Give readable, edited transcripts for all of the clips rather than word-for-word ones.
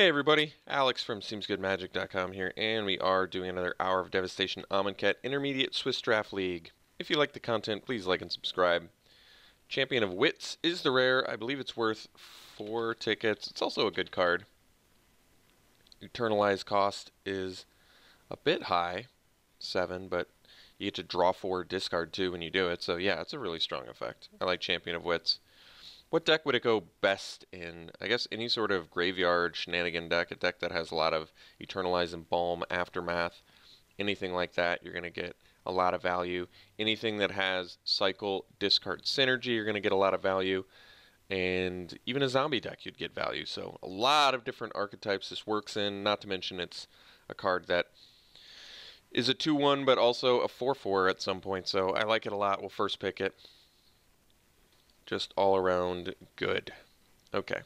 Hey everybody, Alex from SeemsGoodMagic.com here, and we are doing another Hour of Devastation Amonkhet Intermediate Swiss Draft League. If you like the content, please like and subscribe. Champion of Wits is the rare. I believe it's worth 4 tickets. It's also a good card. Eternalize cost is a bit high, 7, but you get to draw 4, discard 2 when you do it, so yeah, it's a really strong effect. I like Champion of Wits. What deck would it go best in? I guess any sort of graveyard shenanigan deck, a deck that has a lot of Eternalize, Embalm, Aftermath, anything like that, you're going to get a lot of value. Anything that has Cycle, Discard, Synergy, you're going to get a lot of value. And even a zombie deck, you'd get value. So a lot of different archetypes this works in, not to mention it's a card that is a 2-1, but also a 4-4 at some point. So I like it a lot. We'll first pick it. Just all around good. Okay.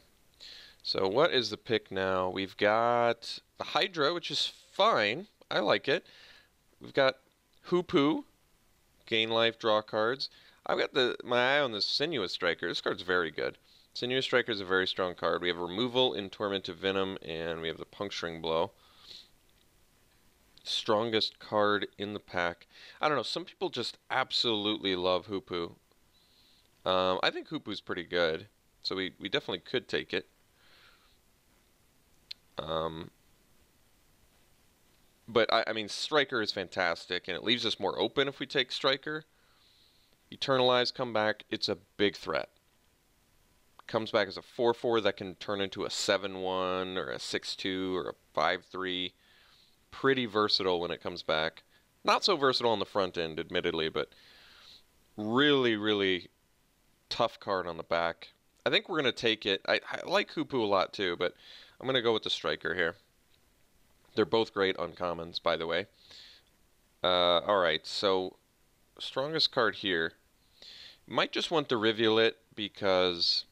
So what is the pick now? We've got the Hydra, which is fine. I like it. We've got Hoopu, gain life, draw cards. I've got my eye on the Sinuous Striker. This card's very good. Sinuous Striker is a very strong card. We have removal in Tormented Venom, and we have the Puncturing Blow. Strongest card in the pack. I don't know. Some people just absolutely love Hoopu. I think Hoopu's pretty good, so we definitely could take it. But I mean, Striker is fantastic, and it leaves us more open if we take Striker. Eternalize, come back, it's a big threat. Comes back as a 4-4 that can turn into a 7-1 or a 6-2 or a 5-3. Pretty versatile when it comes back. Not so versatile on the front end, admittedly, but really, really tough card on the back. I think we're going to take it. I like Hoopu a lot too, but I'm going to go with the Striker here. They're both great uncommons, by the way. Alright, so strongest card here. Might just want the Rivulet because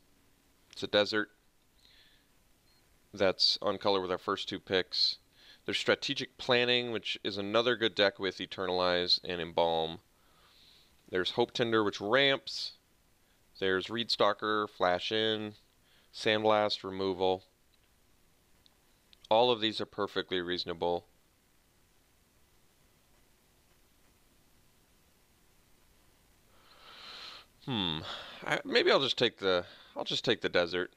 it's a desert that's on color with our first 2 picks. There's Strategic Planning, which is another good deck with Eternalize and Embalm. There's Hope Tender, which ramps. There's Reed Stalker, Flash In, Sandblast, Removal. All of these are perfectly reasonable. Maybe I'll just take the desert.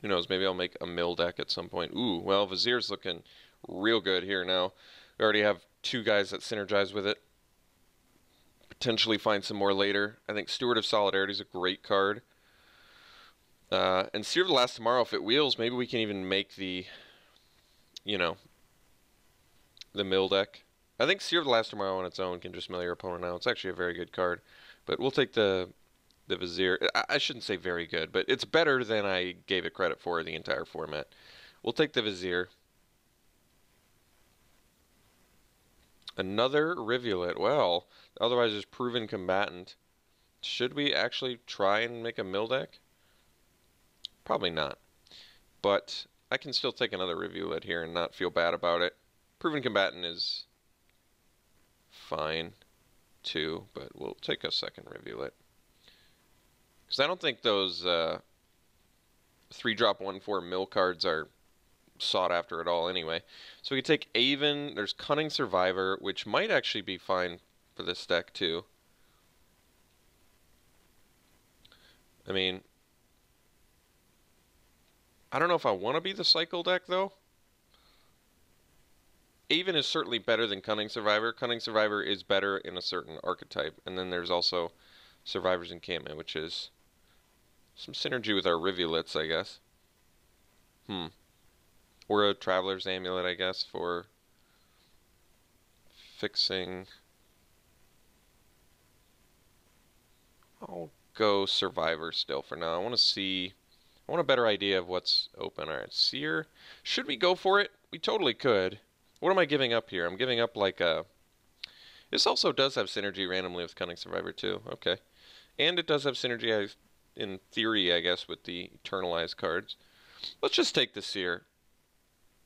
Who knows? Maybe I'll make a mill deck at some point. Ooh, well, Vizier's looking real good here now. We already have 2 guys that synergize with it. Potentially find some more later. I think Steward of Solidarity is a great card. And Seer of the Last Tomorrow, if it wheels, maybe we can even make the, the mill deck. I think Seer of the Last Tomorrow on its own can just mill your opponent out. It's actually a very good card. But we'll take the Vizier. I shouldn't say very good, but it's better than I gave it credit for the entire format. We'll take the Vizier. Another Rivulet. Well, otherwise there's Proven Combatant. Should we actually try and make a mill deck? Probably not. But I can still take another Rivulet here and not feel bad about it. Proven Combatant is fine too, but we'll take a second Rivulet. Because I don't think those 3-drop 1/4 mill cards are sought after at all anyway. So we can take Aven. There's Cunning Survivor, which might actually be fine for this deck too. I mean, I don't know if I want to be the Cycle deck though. Aven is certainly better than Cunning Survivor. Cunning Survivor is better in a certain archetype. And then there's also Survivor's Encampment, which is some synergy with our Rivulets, I guess. Or a Traveler's Amulet, I guess, for fixing. I'll go Survivor still for now. I want a better idea of what's open. Alright, Seer. Should we go for it? We totally could. What am I giving up here? I'm giving up like a... This also does have synergy randomly with Cunning Survivor too. Okay. And it does have synergy, in theory, I guess, with the Eternalized cards. Let's just take the Seer.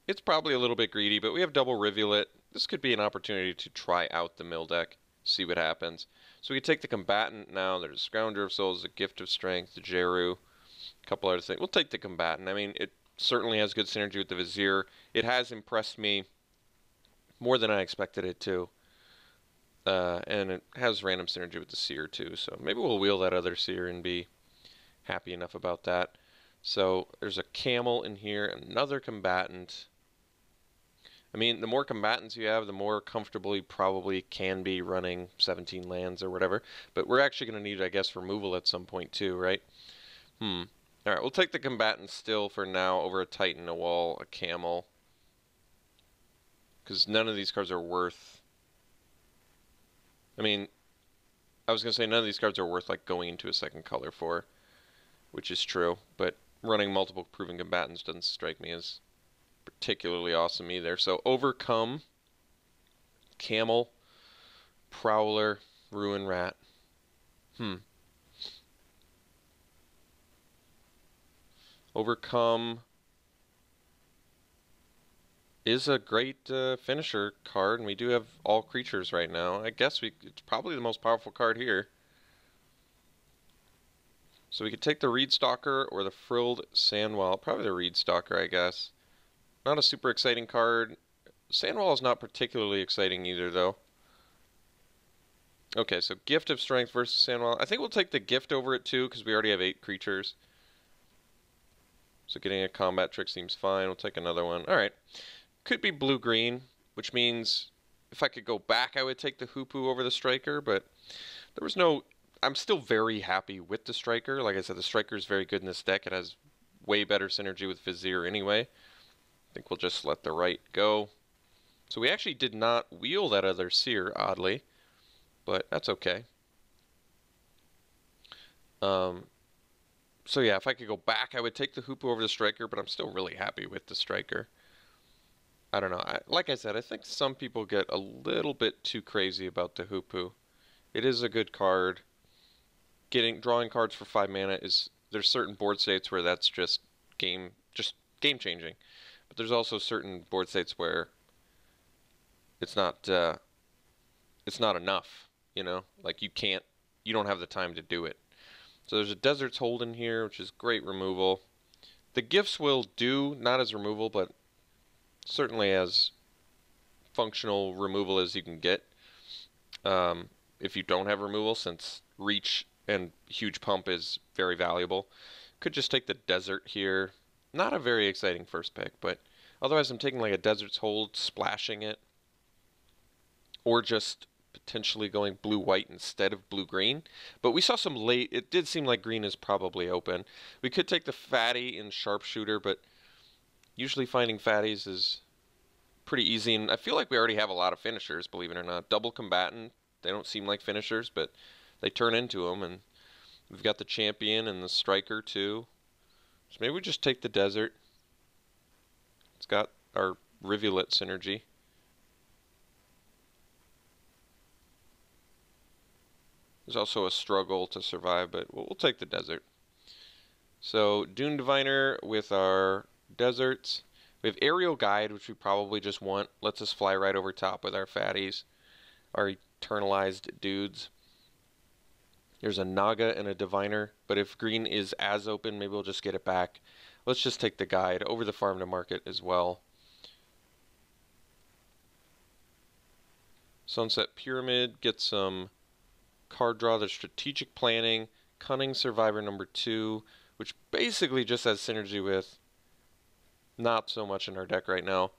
It's probably a little bit greedy, but we have double Rivulet. This could be an opportunity to try out the mill deck, see what happens. So we take the Combatant now. There's Scrounger of Souls, the Gift of Strength, the Jeru. A couple other things. We'll take the combatant. I mean, it certainly has good synergy with the Vizier. It has impressed me more than I expected it to. And it has random synergy with the Seer too, so maybe we'll wheel that other Seer and be happy enough about that. So there's a camel in here, another combatant. I mean, the more combatants you have, the more comfortable you probably can be running 17 lands or whatever. But we're actually going to need, I guess, removal at some point too, right? Alright, we'll take the combatant still for now over a Titan, a wall, a camel. Because none of these cards are worth... I mean, I was going to say none of these cards are worth like going into a second color for, which is true, but running multiple proven combatants doesn't strike me as particularly awesome either. So Overcome, Camel, Prowler, Ruin Rat. Overcome is a great finisher card, and we do have all creatures right now. I guess it's probably the most powerful card here. So we could take the Reed Stalker or the Frilled Sandwall. Probably the Reed Stalker, I guess. Not a super exciting card. Sandwall is not particularly exciting either, though. Okay, so Gift of Strength versus Sandwall. I think we'll take the Gift over it, too, because we already have 8 creatures. So getting a combat trick seems fine. We'll take another one. Alright. Could be blue-green, which means if I could go back, I would take the Hoopu over the Striker, but there was no... I'm still very happy with the Striker. Like I said, the Striker is very good in this deck. It has way better synergy with Vizier anyway. I think we'll just let the right go. So we actually did not wheel that other Seer, oddly, but that's okay. So yeah, if I could go back, I would take the Hoopu over the Striker, but I'm still really happy with the Striker. I don't know. Like I said, I think some people get a little bit too crazy about the Hoopu. It is a good card. Drawing cards for 5 mana there's certain board states where that's just game changing. But there's also certain board states where it's not enough, you know? Like you don't have the time to do it. So there's a Desert's Hold in here, which is great removal. The gifts will do, not as removal, but certainly as functional removal as you can get. If you don't have removal, since Reach and Huge Pump is very valuable. Could just take the Desert here. Not a very exciting first pick, but otherwise I'm taking like a Desert's Hold, splashing it. Or just potentially going blue-white instead of blue-green. But we saw some late... It did seem like green is probably open. We could take the Fatty in Sharpshooter, but usually finding Fatties is pretty easy. And I feel like we already have a lot of finishers, believe it or not. Double Combatant, they don't seem like finishers, but they turn into them. And we've got the Champion and the Striker, too. So maybe we just take the Desert. It's got our Rivulet synergy. There's also a struggle to survive, but we'll take the Desert. So Dune Diviner with our deserts. We have Aerial Guide, which we probably just want. Lets us fly right over top with our fatties, our eternalized dudes. There's a Naga and a Diviner, but if green is as open, maybe we'll just get it back. Let's just take the Guide over the Farm to Market as well. Sunset Pyramid, get some card draw. There's Strategic Planning, Cunning Survivor number 2, which basically just has synergy with not so much in our deck right now.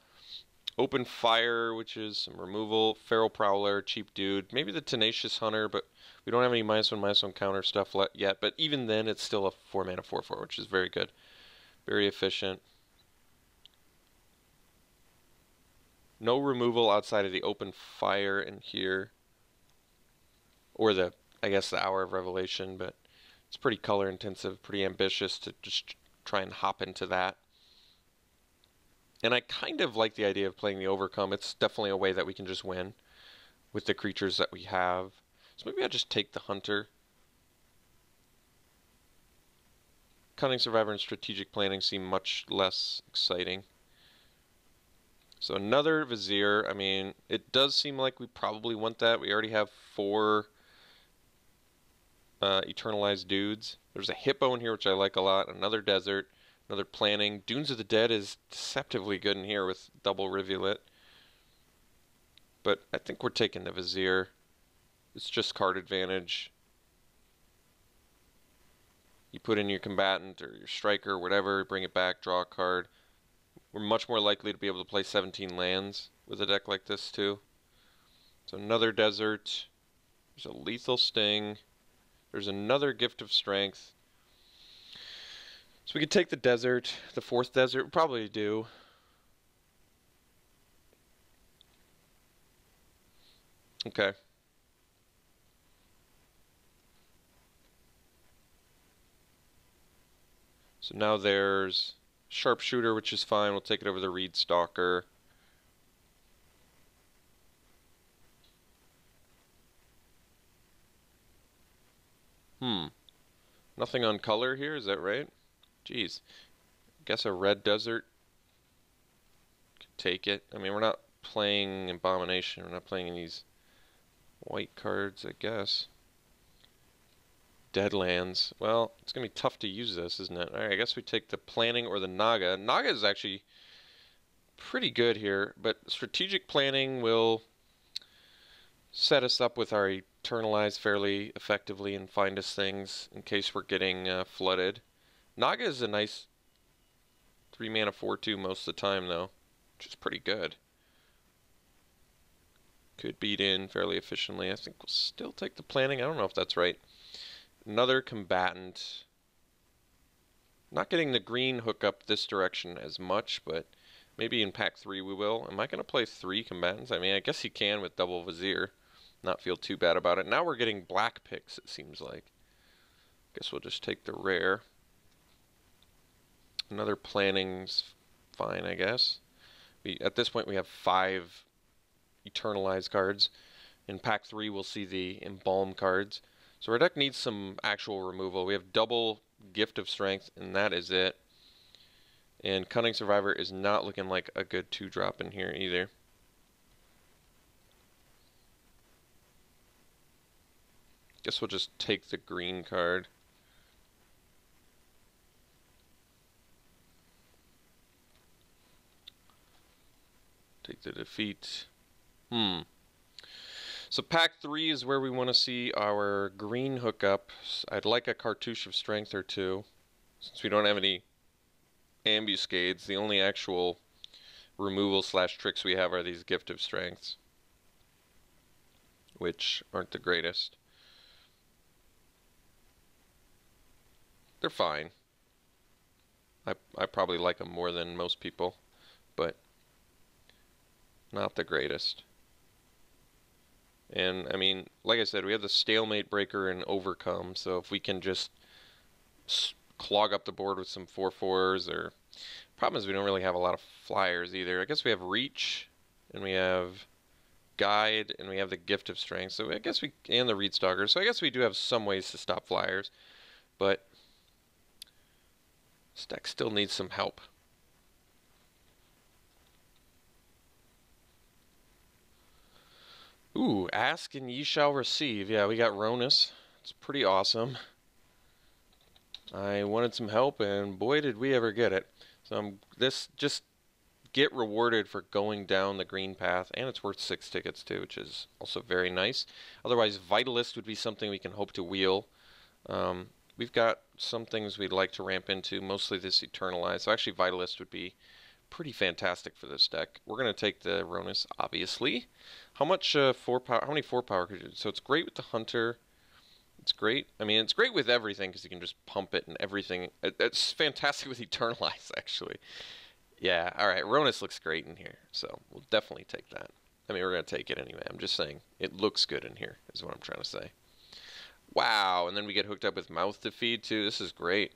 Open Fire, which is some removal. Feral Prowler, cheap dude. Maybe the Tenacious Hunter, but we don't have any -1/-1 counter stuff yet. But even then, it's still a 4-mana 4/4, which is very good. Very efficient. No removal outside of the Open Fire in here. Or I guess the Hour of Revelation, but it's pretty color intensive, pretty ambitious to just try and hop into that. And I kind of like the idea of playing the Overcome. It's definitely a way that we can just win with the creatures that we have. So maybe I'll just take the Hunter. Cunning Survivor and Strategic Planning seem much less exciting. So another Vizier. I mean, it does seem like we probably want that. We already have 4 Eternalized dudes. There's a hippo in here, which I like a lot. Another desert, another planning. Dunes of the Dead is deceptively good in here with double rivulet. But I think we're taking the Vizier. It's just card advantage. You put in your combatant or your striker, whatever, bring it back, draw a card. We're much more likely to be able to play 17 lands with a deck like this too. So another desert. There's a lethal sting. There's another gift of strength. So we could take the desert, the fourth desert, we'll probably do. Okay. So now there's Sharpshooter, which is fine. We'll take it over the Reed Stalker. Nothing on color here, is that right? Jeez. Guess a red desert could take it. I mean, we're not playing Abomination. We're not playing these white cards, I guess. Deadlands. Well, it's going to be tough to use this, isn't it? Alright, I guess we take the Planning or the Naga. Naga is actually pretty good here, but strategic planning will set us up with our Eternalize fairly effectively and find us things in case we're getting flooded. Naga is a nice 3 mana 4/2 most of the time though, which is pretty good. Could beat in fairly efficiently. I think we'll still take the planning. I don't know if that's right. Another combatant. Not getting the green hookup this direction as much, but maybe in pack 3 we will. Am I going to play 3 combatants? I mean, I guess you can with double Vizier. Not feel too bad about it. Now we're getting black picks, it seems like. Guess we'll just take the rare. Another planning's fine, I guess. At this point we have 5 Eternalize cards. In pack 3 we'll see the Embalm cards. So our deck needs some actual removal. We have double Gift of Strength, and that is it. And Cunning Survivor is not looking like a good 2-drop in here either. Guess we'll just take the green card. Take the defeat. So pack 3 is where we want to see our green hookup. I'd like a Cartouche of Strength or 2. Since we don't have any ambuscades, the only actual removal / tricks we have are these Gift of Strengths, which aren't the greatest. They're fine. I probably like them more than most people, but not the greatest. And I mean, like I said, we have the Stalemate Breaker and Overcome, so if we can just clog up the board with some 4/4s, or problem is we don't really have a lot of flyers either. I guess we have Reach, and we have Guide, and we have the Gift of Strength. So I guess and the Reed Stalker. So I guess we do have some ways to stop flyers, but this deck still needs some help. Ooh, Ask and Ye Shall Receive. Yeah, we got Ronus. It's pretty awesome. I wanted some help, and boy did we ever get it. So this just get rewarded for going down the green path, and it's worth 6 tickets too, which is also very nice. Otherwise, Vitalist would be something we can hope to wheel. We've got some things we'd like to ramp into, mostly this Eternalize. So actually, Vitalist would be pretty fantastic for this deck. We're going to take the Ronus, obviously. How much 4 power? How many 4 power could you do? So it's great with the Hunter. It's great. I mean, it's great with everything because you can just pump it and everything. It's fantastic with Eternalize, actually. Yeah, all right. Ronus looks great in here, so we'll definitely take that. I mean, we're going to take it anyway. I'm just saying it looks good in here is what I'm trying to say. Wow, and then we get hooked up with Mouth to Feed, too. This is great.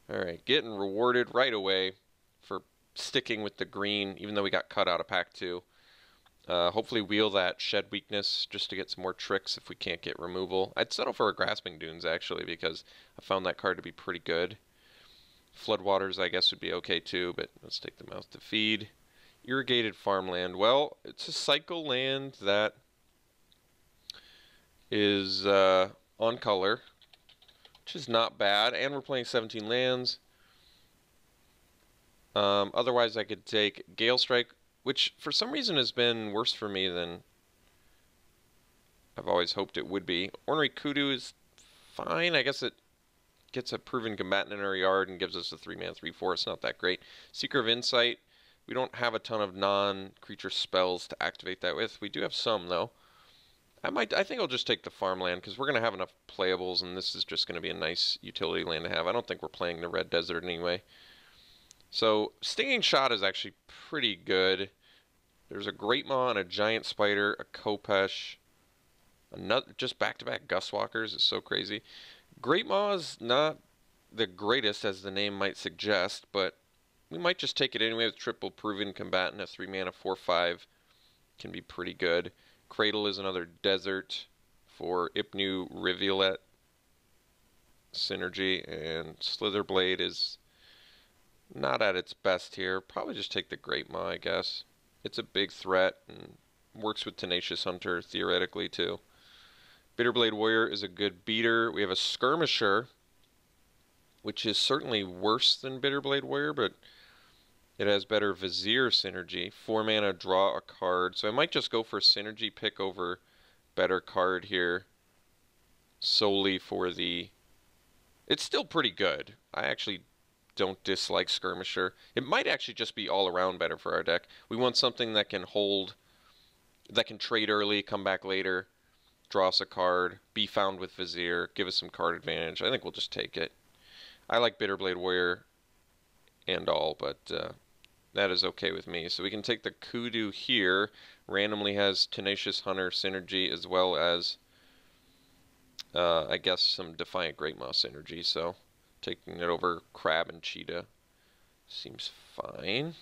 All right, getting rewarded right away for sticking with the green, even though we got cut out of pack 2. Hopefully wheel that Shed Weakness just to get some more tricks if we can't get removal. I'd settle for a Grasping Dunes, actually, because I found that card to be pretty good. Floodwaters, I guess, would be okay, too, but let's take the Mouth to Feed. Irrigated Farmland. Well, it's a cycle land that is on color, which is not bad. And we're playing 17 lands. Otherwise, I could take Gale Strike, which for some reason has been worse for me than I've always hoped it would be. Ornery Kudu is fine. I guess it gets a proven combatant in our yard and gives us a 3-mana 3/4. It's not that great. Seeker of Insight. We don't have a ton of non-creature spells to activate that with. We do have some though. I think I'll just take the farmland because we're going to have enough playables, and this is just going to be a nice utility land to have. I don't think we're playing the Red Desert anyway. So Stinging Shot is actually pretty good. There's a Great Maw and a Giant Spider, a Kopesh, another just back-to-back Gustwalkers. It's so crazy. Great Maw is not the greatest, as the name might suggest, but we might just take it anyway with triple proven combatant. A 3-mana 4/5 can be pretty good. Cradle is another desert for Ipnu Rivulet synergy, and Slitherblade is not at its best here. Probably just take the Great Maw, I guess. It's a big threat and works with Tenacious Hunter theoretically too. Bitterblade Warrior is a good beater. We have a Skirmisher, which is certainly worse than Bitterblade Warrior, but it has better Vizier synergy. 4 mana, draw a card. So I might just go for synergy pick over better card here solely for the... It's still pretty good. I actually don't dislike Skirmisher. It might actually just be all around better for our deck. We want something that can hold, that can trade early, come back later, draw us a card, be found with Vizier, give us some card advantage. I think we'll just take it. I like Bitterblade Warrior and all, but that is okay with me. So we can take the Kudu here. Randomly has Tenacious Hunter synergy as well as, I guess, some Defiant Great Maw synergy. So taking it over Crab and Cheetah seems fine.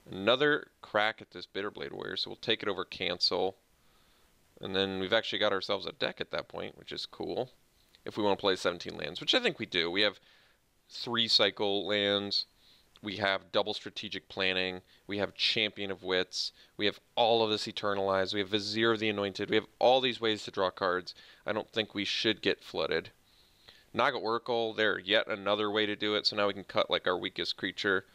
Another crack at this Bitterblade Warrior, so we'll take it over Cancel. And then we've actually got ourselves a deck at that point, which is cool. If we want to play 17 lands, which I think we do. We have 3 cycle lands. We have double strategic planning. We have Champion of Wits. We have all of this Eternalized. We have Vizier of the Anointed. We have all these ways to draw cards. I don't think we should get flooded. Naga Oracle, there, yet another way to do it. So now we can cut like our weakest creature.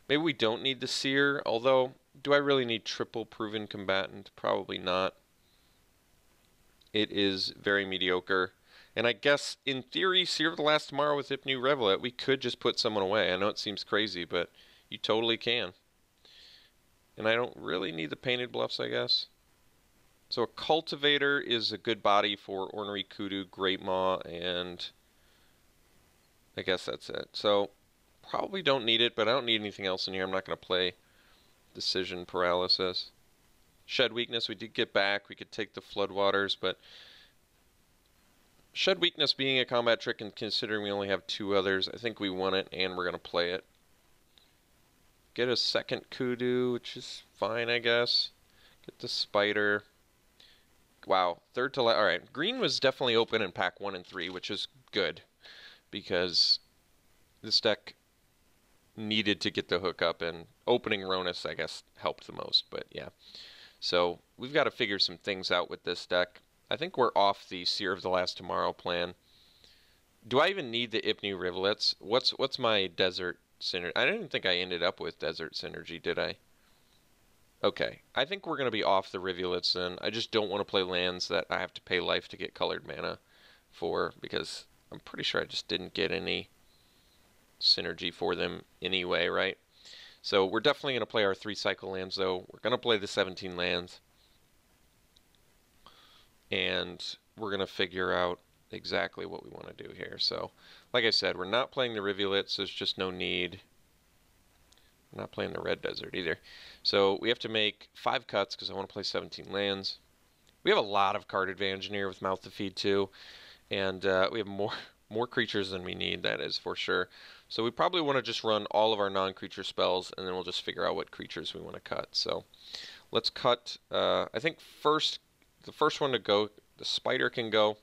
Maybe we don't need the Seer, although, do I really need triple proven combatant? Probably not. It is very mediocre. And I guess, in theory, Seer of the Last Tomorrow with Ipnu Rivulet, we could just put someone away. I know it seems crazy, but you totally can. And I don't really need the Painted Bluffs, I guess. So a Cultivator is a good body for Ornery Kudu, Great Maw, and I guess that's it. So probably don't need it, but I don't need anything else in here. I'm not going to play Decision Paralysis. Shed Weakness, we did get back. We could take the Floodwaters, but Shed Weakness being a combat trick, and considering we only have 2 others, I think we want it, and we're going to play it. Get a second Kudu, which is fine, I guess. Get the Spider. Wow, third to last. Alright, green was definitely open in pack 1 and 3, which is good, because this deck needed to get the hookup, and opening Ronus, I guess, helped the most, but yeah. So we've got to figure some things out with this deck. I think we're off the Seer of the Last Tomorrow plan. Do I even need the Ipnu Rivulets? What's my Desert Synergy? I didn't think I ended up with Desert Synergy, did I? Okay, I think we're going to be off the Rivulets then. I just don't want to play lands that I have to pay life to get colored mana for, because I'm pretty sure I just didn't get any synergy for them anyway, right? So we're definitely going to play our 3 cycle lands, though. We're going to play the 17 lands. And we're going to figure out exactly what we want to do here. So, like I said, we're not playing the Rivulets. There's just no need. We're not playing the Red Desert either. So we have to make 5 cuts because I want to play 17 lands. We have a lot of card advantage in here with Mouth to Feed too. And we have more creatures than we need, that is for sure. So we probably want to just run all of our non-creature spells, and then we'll just figure out what creatures we want to cut. So let's cut, I think the first one to go, the Spider can go.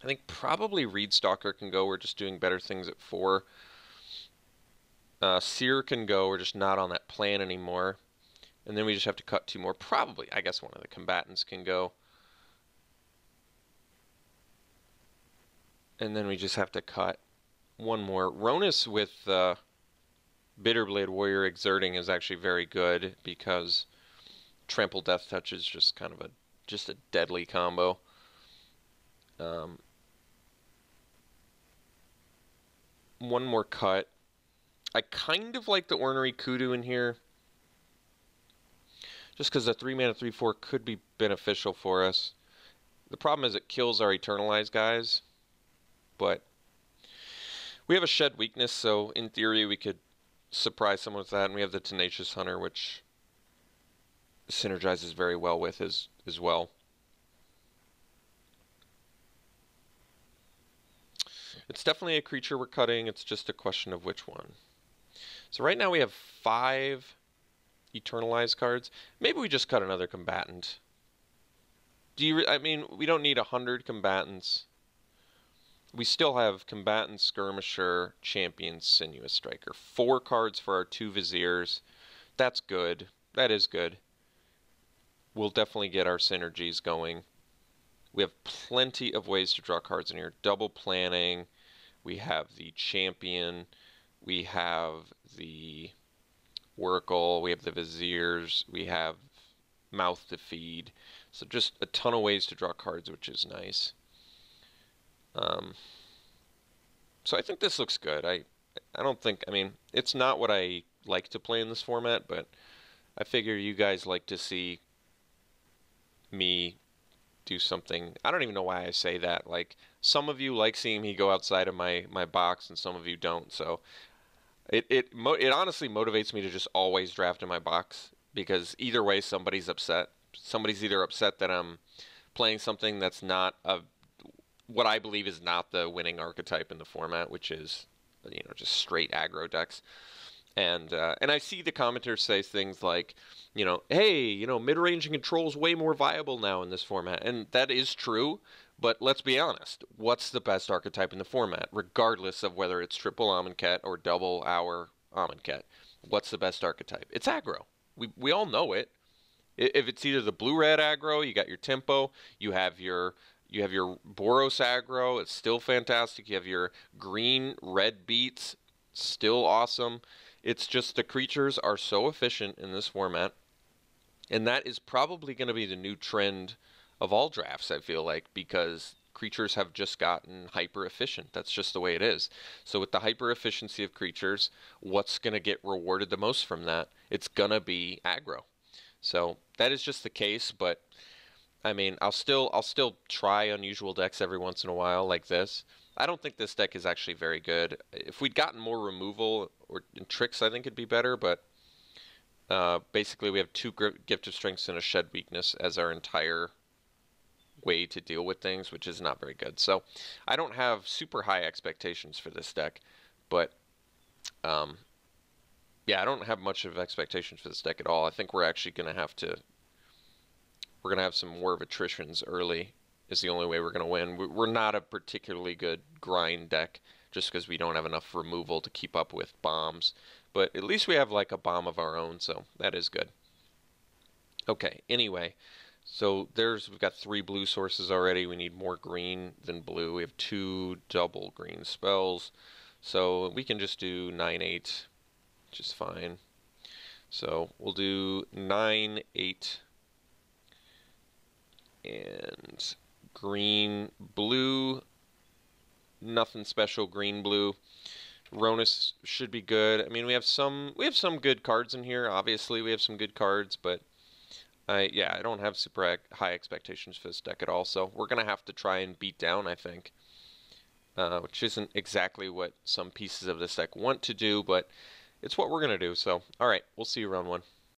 I think probably Reedstalker can go. We're just doing better things at 4. Seer can go. We're just not on that plan anymore. And then we just have to cut 2 more. Probably, I guess one of the combatants can go. And then we just have to cut one more. Ronus with Bitterblade Warrior Exerting is actually very good because Trample Death Touch is just kind of a deadly combo. Um, one more cut. I kind of like the Ornery Kudu in here, just because the 3-mana 3/4 could be beneficial for us. The problem is it kills our Eternalized guys, but we have a Shed weakness, so in theory we could surprise someone with that, and we have the Tenacious Hunter, which synergizes very well with as well. It's definitely a creature we're cutting, it's just a question of which one. So right now we have 5 Eternalized cards. Maybe we just cut another combatant. I mean, we don't need 100 combatants. We still have Combatant, Skirmisher, Champion, Sinuous Striker. 4 cards for our 2 Viziers. That's good. That is good. We'll definitely get our synergies going. We have plenty of ways to draw cards in here. Double Planning. We have the Champion. We have the Oracle. We have the Viziers. We have Mouth to Feed. So just a ton of ways to draw cards, which is nice. So I think this looks good. I don't think, I mean, it's not what I like to play in this format, but I figure you guys like to see me do something. I don't even know why I say that. Like, some of you like seeing me go outside of my box, and some of you don't. So it honestly motivates me to just always draft in my box, because either way somebody's upset. Somebody's either upset that I'm playing something that's not what I believe is not the winning archetype in the format, which is, you know, just straight aggro decks. And I see the commenters say things like, you know, hey, you know, mid-range and control is way more viable now in this format, and that is true. But let's be honest, what's the best archetype in the format, regardless of whether it's triple Amonkhet or double our Amonkhet? What's the best archetype? It's aggro. We all know it. If it's either the blue-red aggro, you got your tempo, you have your Boros aggro, it's still fantastic. You have your green-red beats, still awesome. It's just the creatures are so efficient in this format, and that is probably going to be the new trend of all drafts, I feel like, because creatures have just gotten hyper efficient. That's just the way it is. So with the hyper efficiency of creatures, what's going to get rewarded the most from that? It's going to be aggro. So that is just the case, but I mean, I'll still try unusual decks every once in a while like this. I don't think this deck is actually very good. If we'd gotten more removal or tricks, I think it'd be better, but basically we have 2 Gift of Strengths and a Shed weakness as our entire way to deal with things, which is not very good. So I don't have super high expectations for this deck, but yeah, I don't have much of expectations for this deck at all. I think we're actually going to have some more of attritions early is the only way we're going to win. We're not a particularly good grind deck just because we don't have enough removal to keep up with bombs. But at least we have like a bomb of our own, so that is good. Okay, anyway, so we've got 3 blue sources already. We need more green than blue. We have 2 double green spells. So we can just do 9/8, which is fine. So we'll do 9/8 and green, blue, nothing special, green, blue. Ronus should be good. I mean, we have some good cards in here. Obviously, we have some good cards, but I don't have super high expectations for this deck at all. So we're gonna have to try and beat down, I think, which isn't exactly what some pieces of this deck want to do, but it's what we're gonna do. So, all right, we'll see you round 1.